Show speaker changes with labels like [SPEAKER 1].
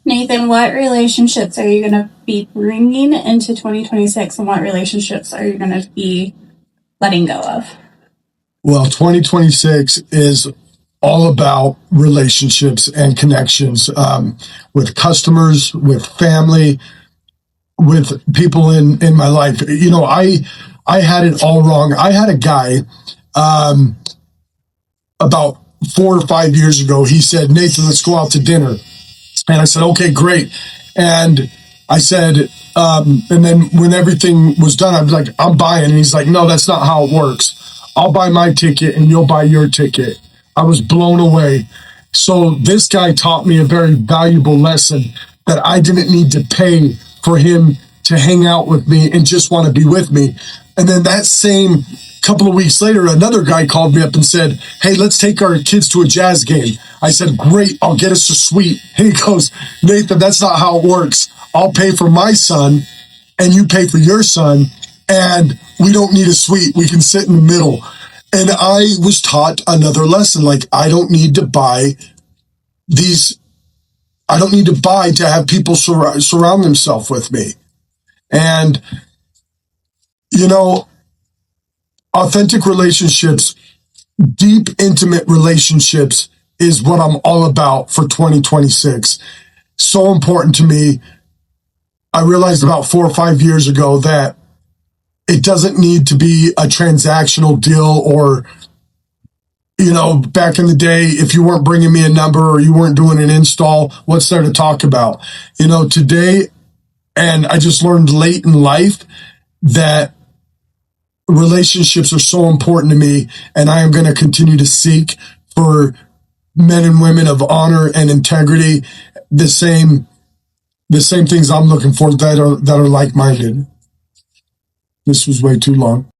[SPEAKER 1] Nathan, what relationships are you going to be bringing into 2026, and what relationships are you going to be letting go of?
[SPEAKER 2] Well, 2026 is all about relationships and connections, with customers, with family, with people in my life. I had it all wrong. I had a guy, about 4 or 5 years ago. He said, "Nathan, let's go out to dinner." And I said, "Okay, great." And I said, and then when everything was done, I was like, "I'm buying." And he's like, "No, that's not how it works. I'll buy my ticket and you'll buy your ticket." I was blown away. So this guy taught me a very valuable lesson, that I didn't need to pay for him to hang out with me and just want to be with me. And then that same couple of weeks later, another guy called me up and said, "Hey, let's take our kids to a Jazz game." I said, "Great, I'll get us a suite." And he goes, "Nathan, that's not how it works. I'll pay for my son and you pay for your son, and we don't need a suite. We can sit in the middle." And I was taught another lesson. Like, I don't need to buy to have people surround themselves with me. And, authentic relationships, deep, intimate relationships is what I'm all about for 2026. So important to me. I realized about 4 or 5 years ago that it doesn't need to be a transactional deal, or, back in the day, if you weren't bringing me a number or you weren't doing an install, what's there to talk about? Today, and I just learned late in life that relationships are so important to me, and I am going to continue to seek for men and women of honor and integrity, the same things I'm looking for, that are like-minded. This was way too long.